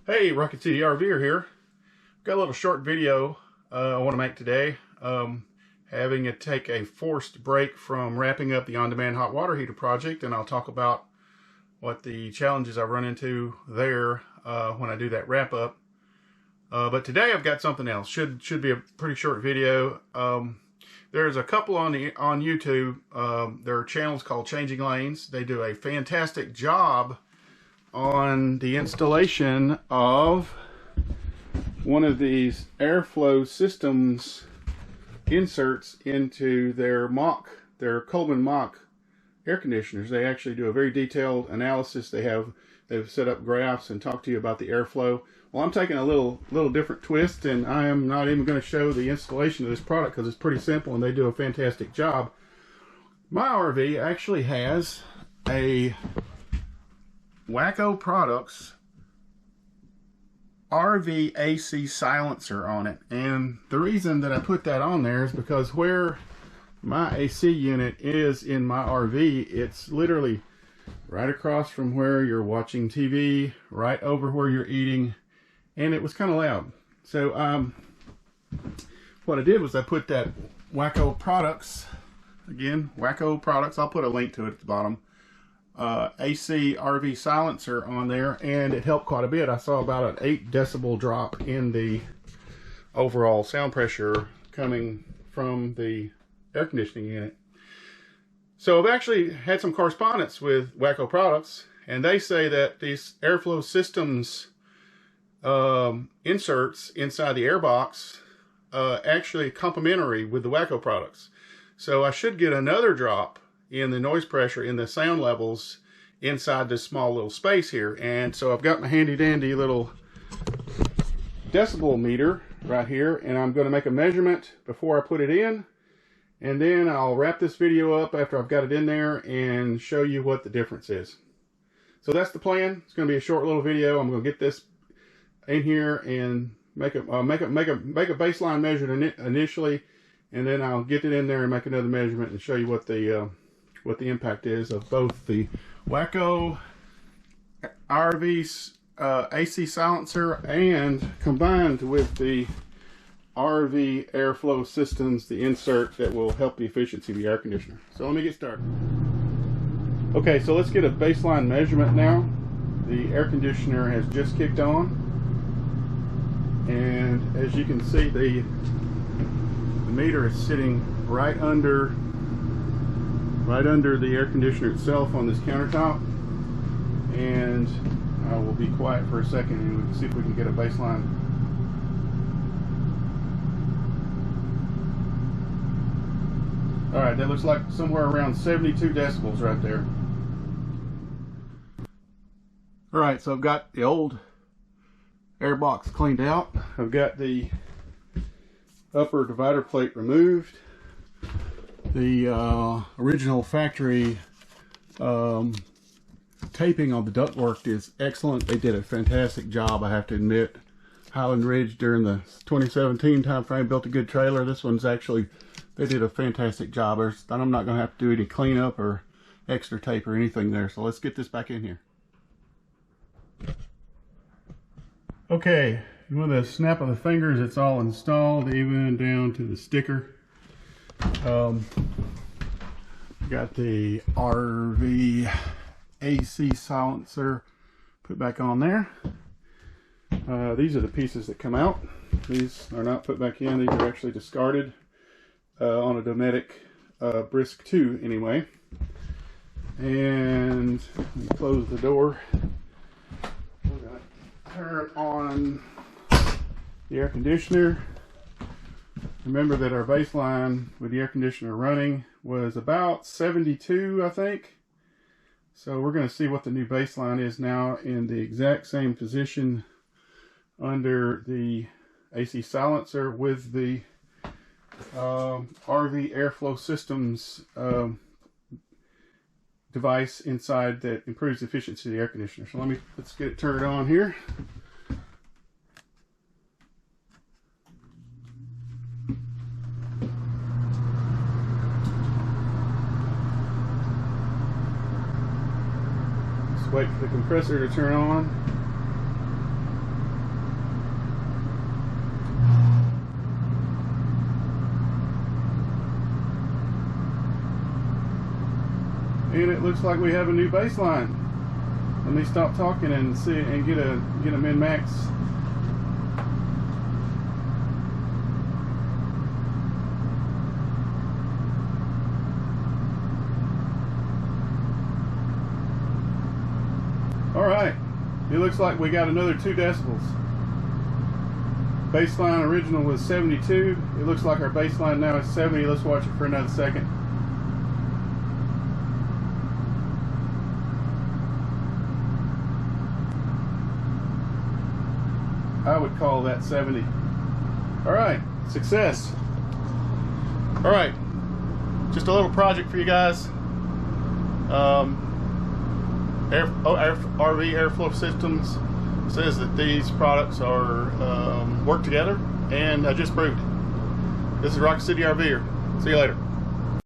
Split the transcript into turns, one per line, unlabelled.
Hey, Rocket City RVer here. Got a little short video I want to make today. Having to take a forced break from wrapping up the on-demand hot water heater project, and I'll talk about what the challenges I run into there when I do that wrap up. But today I've got something else. Should be a pretty short video. There's a couple on YouTube. There are channels called Changing Lanes. They do a fantastic job on the installation of one of these airflow systems inserts into their Coleman Mach air conditioners. They actually do a very detailed analysis. They've set up graphs and talk to you about the airflow. Well, I'm taking a little different twist, and I am not even going to show the installation of this product because it's pretty simple and they do a fantastic job. My RV actually has a Wacko Products RV AC Silencer on it, and the reason that I put that on there is because where my AC unit is in my RV, it's literally right across from where you're watching TV, right over where you're eating, and it was kind of loud. So what I did was I put that Wacko Products, again, Wacko Products, I'll put a link to it at the bottom, AC RV silencer on there, and it helped quite a bit. I saw about an 8 decibel drop in the overall sound pressure coming from the air conditioning unit. So I've actually had some correspondence with Wacko Products, and they say that these airflow systems inserts inside the airbox actually complementary with the Wacko Products. So I should get another drop in the noise pressure, in the sound levels inside this small little space here. And so I've got my handy dandy little decibel meter right here, and I'm going to make a measurement before I put it in, and then I'll wrap this video up after I've got it in there and show you what the difference is. So that's the plan. It's going to be a short little video. I'm going to get this in here and make a baseline measurement initially, and then I'll get it in there and make another measurement and show you what the impact is of both the Wacko RV AC silencer and combined with the RV airflow systems, the insert that will help the efficiency of the air conditioner. So let me get started. Okay, so let's get a baseline measurement now. The air conditioner has just kicked on, and as you can see, the meter is sitting right under the air conditioner itself on this countertop, and I will be quiet for a second and we can see if we can get a baseline. Alright, that looks like somewhere around 72 decibels right there. Alright, so I've got the old air box cleaned out. I've got the upper divider plate removed. The original factory taping on the ductwork is excellent. They did a fantastic job, I have to admit. Highland Ridge during the 2017 time frame built a good trailer. This one's actually, they did a fantastic job. I'm not going to have to do any cleanup or extra tape or anything there. So let's get this back in here. Okay, with a snap of the fingers, it's all installed, even down to the sticker. Got the RV AC silencer put back on there. These are the pieces that come out. These are not put back in. These are actually discarded on a Dometic Brisk 2 anyway. And let me close the door. We're going to turn on the air conditioner. Remember that our baseline with the air conditioner running was about 72, I think. So we're going to see what the new baseline is now in the exact same position under the AC silencer with the RV airflow systems device inside that improves the efficiency of the air conditioner. So let's get it turned on here. Wait for the compressor to turn on. And it looks like we have a new baseline. Let me stop talking and see and get a min-max. Alright, it looks like we got another 2 decibels. Baseline original was 72. It looks like our baseline now is 70. Let's watch it for another second. I would call that 70. Alright, success. Alright, just a little project for you guys. RV airflow systems says that these products are work together, and I just proved it. This is Rock City RVer. See you later.